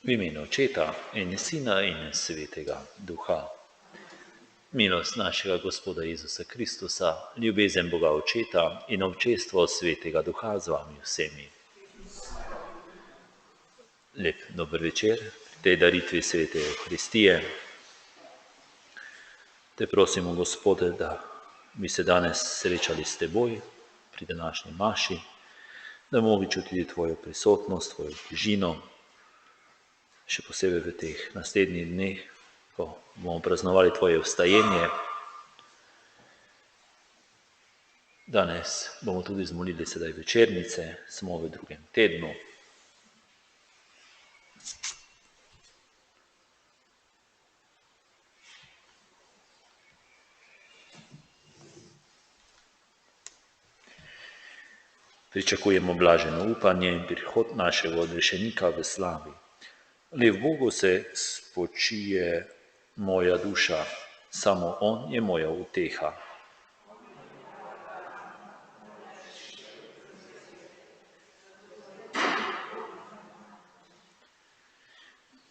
V imenu Očeta in Sina in Svetega Duha. Milost našega Gospoda Jezusa Kristusa, ljubezen Boga Očeta in občestvo Svetega Duha z vami vsemi. Lep dober večer pri tej daritvi Svete Euharistije. Te prosimo, Gospode, da bi se danes srečali s Teboj pri današnji maši, da bomo mogli čutiti Tvojo prisotnost, Tvojo bližino, še posebej v teh naslednjih dneh, ko bomo praznovali Tvoje vstajenje. Danes bomo tudi zmolili sedaj večernice, smo v drugem tednu. Pričakujemo blaženo upanje in prihod našega odrešenika v slavi. Le v Bogu se spočije moja duša, samo On je moja uteha.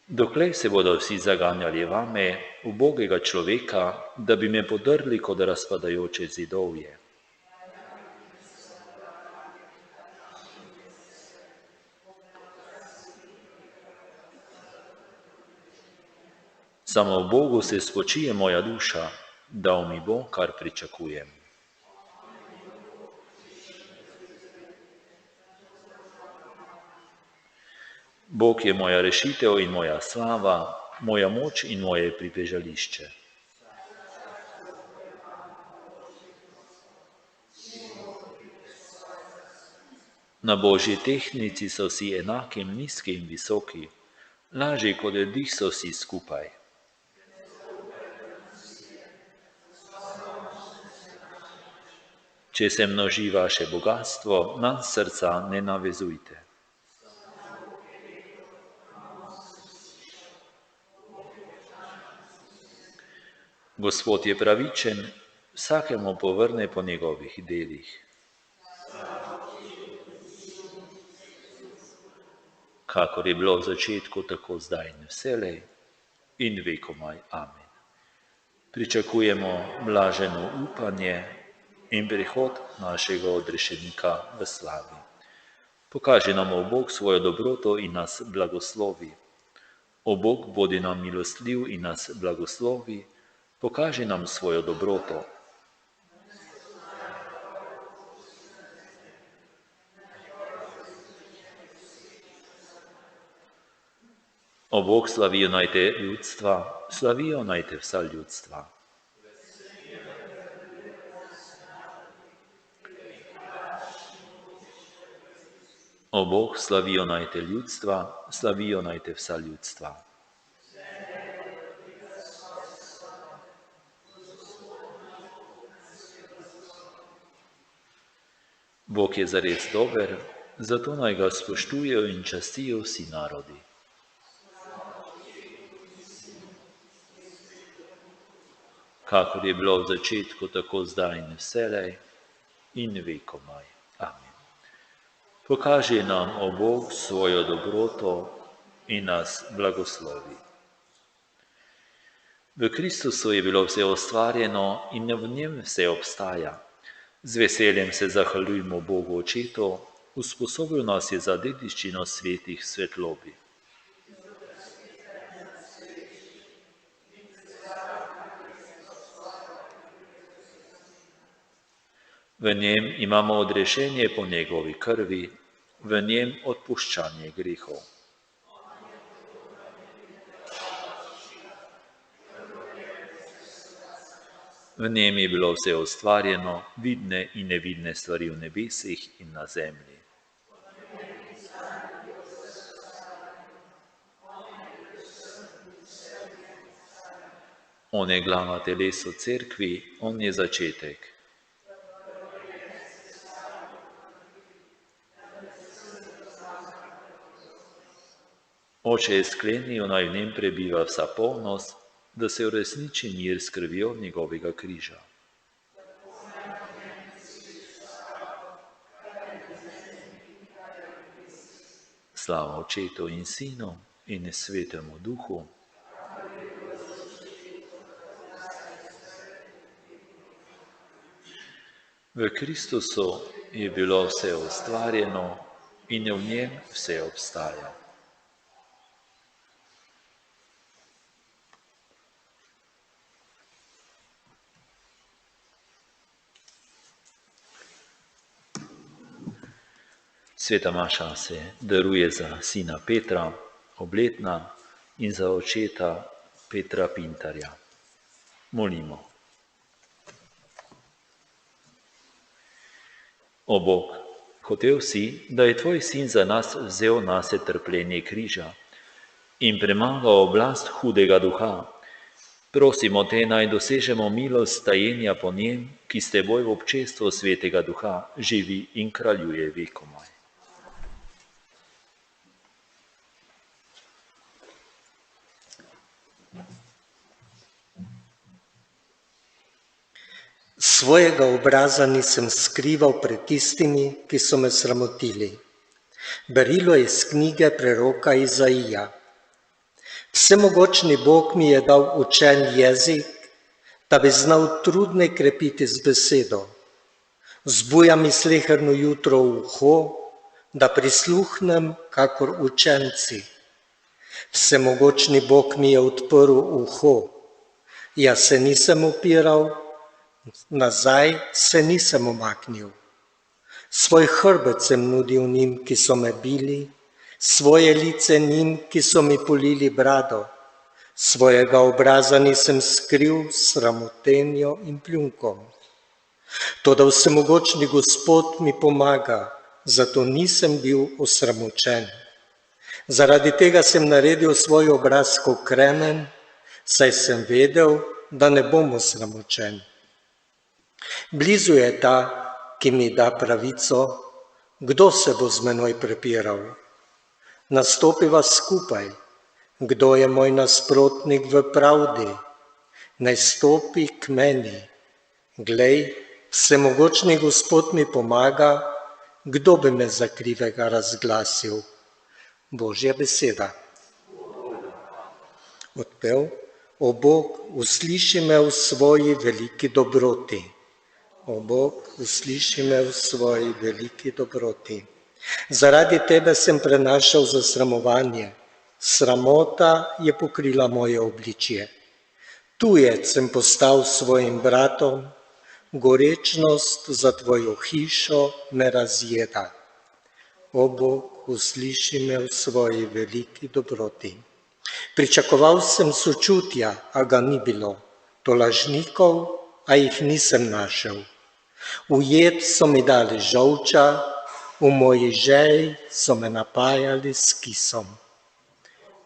Doklej se bodo vsi zaganjali vame, ubogega človeka, da bi me podrli kot razpadajoče zidovje. Samo v Bogu se spočije moja duša, dal mi bo, kar pričakujem. Bog je moja rešitev in moja slava, moja moč in moje pribežališče. Na Božji tehtnici so vsi enaki, nizki in visoki, lažji kot dih so vsi skupaj. Če se množi vaše bogatstvo, na srca ne navezujte. Gospod je pravičen, vsakemu povrne po njegovih delih. Kakor je bilo v začetku, tako zdaj in vselej in vekomaj. Amen. Pričakujemo blaženo upanje in prihod našega odrešenika v slavi. Pokaži nam, o Bog, svojo dobroto in nas blagoslovi. O Bog, bodi nam milostljiv in nas blagoslovi, pokaži nam svojo dobroto. O Bog, slavijo naj te ljudstva, slavijo naj te vsa ljudstva. O Bog, slavijo naj te ljudstva, slavijo naj te vsa ljudstva. Bog je zares dober, zato naj ga spoštujejo in častijo vsi narodi. Kakor je bilo v začetku, tako zdaj in vselej in vekomaj. Amen. Pokaži nam, o Bog, svojo dobroto in nas blagoslovi. V Kristusu je bilo vse ustvarjeno in v njem vse obstaja. Z veseljem se zahvaljujmo Bogu Očetu, usposobil nas je za dediščino svetih svetlobi. V njem imamo odrešenje po njegovi krvi, v njem odpuščanje grehov. V njem je bilo vse ustvarjeno, vidne in nevidne stvari v nebesih in na zemlji. On je glava telesu cerkvi, on je začetek. Oče je sklenil, naj v njem prebiva vsa polnost, da se uresniči mir s krvjo njegovega križa. Slava Očetu in Sinu in Svetemu Duhu. V Kristusu je bilo vse ustvarjeno in v njem vse obstaja. Sveta maša se daruje za sina Petra, obletna, in za očeta Petra Pintarja. Molimo. O Bog, hotel si, da je tvoj sin za nas vzel nase trpljenje križa in premagal oblast hudega duha. Prosimo te, naj dosežemo milost tajenja po njem, ki s teboj v občestvu Svetega Duha živi in kraljuje vekomaj. Svojega obraza nisem skrival pred tistimi, ki so me sramotili. Berilo iz knjige preroka Izaija. Vsemogočni Bog mi je dal učen jezik, da bi znal trudne krepiti z besedo. Zbuja mi sleherno jutro v uho, da prisluhnem kakor učenci. Vsemogočni Bog mi je odprl uho. Jaz se nisem upiral, nazaj se nisem umaknil. Svoj hrbet sem nudil njim, ki so me bili, svoje lice njim, ki so mi polili brado. Svojega obraza nisem skril s sramotenjo in pljunkom. Toda vsemogočni Gospod mi pomaga, zato nisem bil osramočen. Zaradi tega sem naredil svoj obraz kot kremen, saj sem vedel, da ne bom osramočen. Blizu je ta, ki mi da pravico, kdo se bo z menoj prepiral. Nastopiva skupaj, kdo je moj nasprotnik v pravdi, naj stopi k meni. Glej, vsemogočni Gospod mi pomaga, kdo bi me za krivega razglasil. Božja beseda. Odpev, o Bog, usliši me v svoji veliki dobroti. O Bog, usliši me v svoji veliki dobroti. Zaradi tebe sem prenašal zasramovanje. Sramota je pokrila moje obličje. Tujec sem postal svojim bratom, gorečnost za tvojo hišo me razjeda. O Bog, usliši me v svoji veliki dobroti. Pričakoval sem sočutja, a ga ni bilo. Tolažnikov, a jih nisem našel. V jed so mi dali žolča, v moji žeji so me napajali s kisom.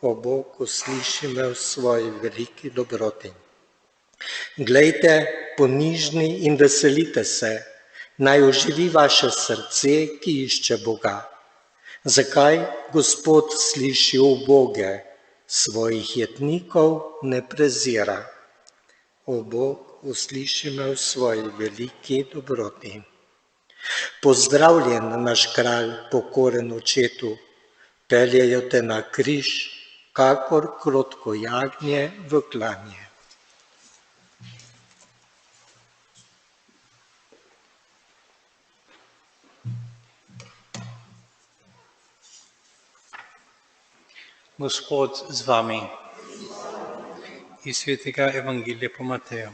O Bog, usliši me v svoji veliki dobroti. Glejte, ponižni in veselite se, naj oživi vaše srce, ki išče Boga. Zakaj Gospod sliši uboge, svojih jetnikov ne prezira? O Bog, usliši me v svoji veliki dobroti. Pozdravljen, naš kralj, pokoren očetu, peljejo te na križ, kakor krotko jagnje v klanje. Gospod z vami. Iz Svetega Evangelija po Mateju.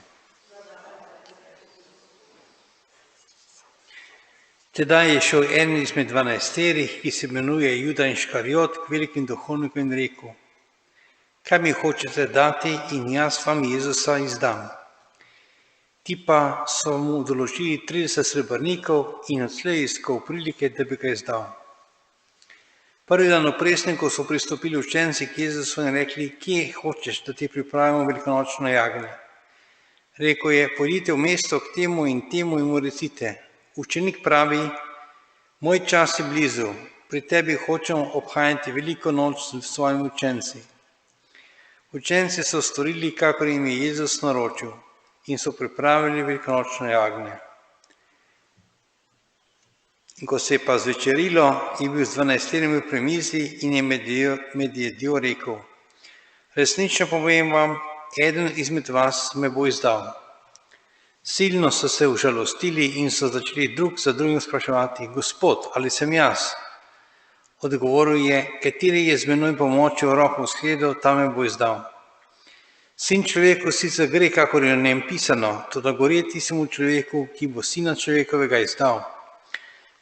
Tedaj je šel en izmed 12, ki se imenuje Juda Iškarijot, k velikim duhovnikom in rekel: kaj mi hočete dati in jaz vam Jezusa izdam? Ti pa so mu določili 30 srebrnikov in odslej iskal prilike, da bi ga izdal. Prvi dan opresnikov so pristopili učenci k Jezusu in rekli: kje hočeš, da ti pripravimo velikonočno jagnje? Rekel je: pojdite v mesto k temu in mu recite: učenik pravi, moj čas je blizu, pri tebi hočem obhajati veliko noč s svojimi učenci. Učenci so storili, kakor jim je Jezus naročil, in so pripravili velikonočno jagnje. In ko se je pa zvečerilo, je bil z 12 pri mizi in je med jedjo rekel: resnično povem vam, eden izmed vas me bo izdal. Silno so se užalostili in so začeli drug za drugim spraševati: Gospod, ali sem jaz? Odgovoril je: kateri je z menoj pomočil roko v skledo, ta me bo izdal. Sin človeku sicer gre, kakor je v njem pisano, toda gorje tistemu človeku, ki bo sina človekovega izdal.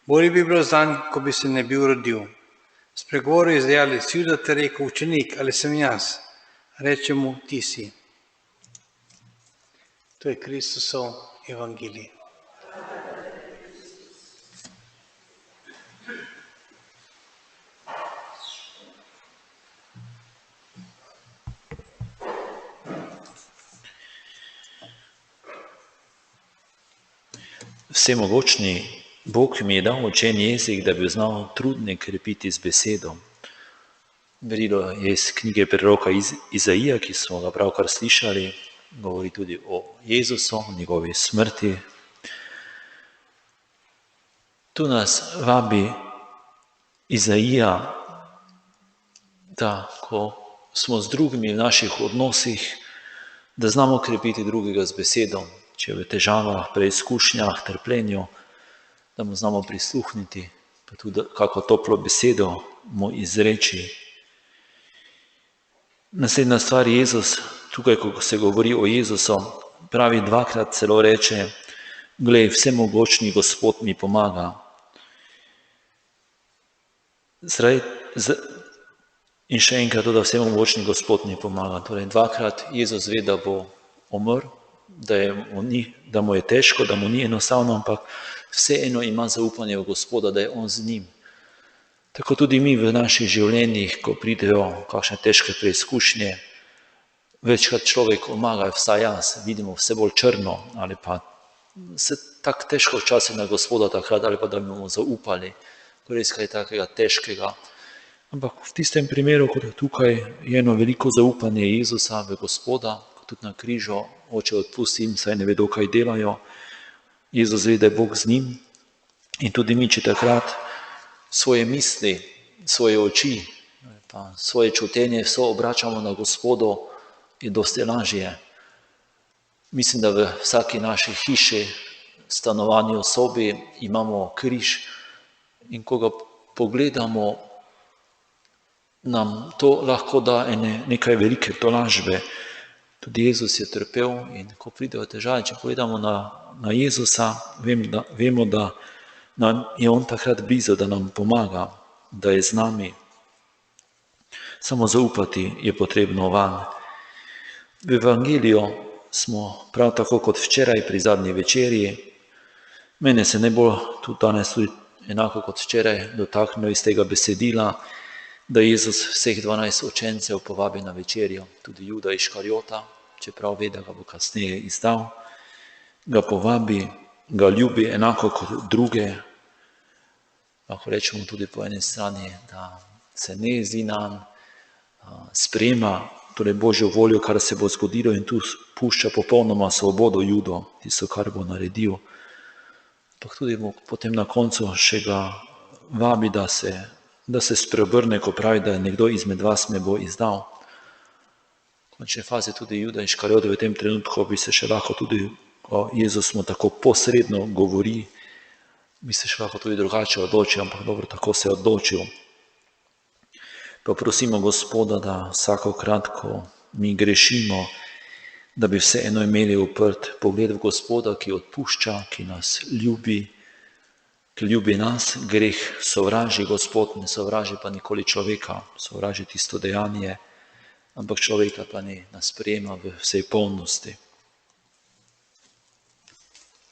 Bolje bi bilo zanj, ko bi se ne bil rodil. Spregovoril je izdajalec Juda ter rekel: učenik, ali sem jaz? Reče mu: ti si. To je Kristusov evangelij. Vsemogočni Bog mi je dal učen jezik, da bi znal trudne krepiti z besedo. Berilo je iz knjige preroka Izaija, ki smo ga pravkar slišali, govori tudi o Jezusu, o njegovi smrti. Tu nas vabi Izaija, da ko smo z drugimi v naših odnosih, da znamo krepiti drugega z besedo, če v težavah, preizkušnjah, trpljenju, da mu znamo prisluhniti, pa tudi kako toplo besedo mu izreči. Naslednja stvar, Jezus, tukaj, ko se govori o Jezusu, pravi dvakrat, celo reče: glej, vsemogočni Gospod mi pomaga. In še enkrat to, da vsemogočni Gospod mi pomaga. Torej dvakrat Jezus ve, da bo umrl, da mu je težko, da mu ni enostavno, ampak vseeno ima zaupanje v Gospoda, da je on z njim. Tako tudi mi v naših življenjih, ko pridejo kakšne težke preizkušnje, večkrat človek omaga, vsaj jaz, vidimo vse bolj črno, ali pa se tako težko včasih na Gospoda takrat, ali pa da bi mu zaupali, ko res kaj takega težkega. Ampak v tistem primeru, kot je tukaj, je eno veliko zaupanje Jezusa v Gospoda, ko tudi na križu oče odpusti jim, saj ne vedo, kaj delajo. Jezus ve, da je Bog z njim, in tudi mi, če takrat svoje misli, svoje oči, pa svoje čutenje vse obračamo na Gospodo, je dosti lažje. Mislim, da v vsaki naši hiši, stanovanju, sobi imamo križ, in ko ga pogledamo, nam to lahko da nekaj velike tolažbe. Tudi Jezus je trpel, in ko pridejo težave, če pogledamo na Jezusa, vemo, da nam je on takrat blizu, da nam pomaga, da je z nami. Samo zaupati je potrebno vanj. V Evangeliju smo prav tako kot včeraj pri zadnji večerji. Mene se najbolj tudi danes, tudi enako kot včeraj, dotaknilo iz tega besedila, da Jezus vseh 12 učencev povabi na večerjo, tudi Juda Iškarijota, čeprav ve, da ga bo kasneje izdal, ga povabi, ga ljubi enako kot druge. Lahko rečemo tudi po eni strani, da se ne jezi nanj, sprejema torej Božjo voljo, kar se bo zgodilo, in tu pušča popolnoma svobodo Judo, tisto, kar bo naredil. Ampak tudi potem na koncu še ga vabi, da se spreobrne, ko pravi, da nekdo izmed vas me bo izdal. V končni fazi tudi Juda Iškarijot v tem trenutku bi se še lahko tudi, ko Jezus mu tako posredno govori, bi se še lahko tudi drugače odločil, ampak dobro, tako se je odločil. Pa prosimo Gospoda, da vsakokrat, ko mi grešimo, da bi vseeno imeli uprt pogled v Gospoda, ki odpušča, ki nas ljubi, ki ljubi nas. Greh sovraži Gospod, ne sovraži pa nikoli človeka, sovraži tisto dejanje, ampak človeka pa ne nas sprejema v vsej polnosti.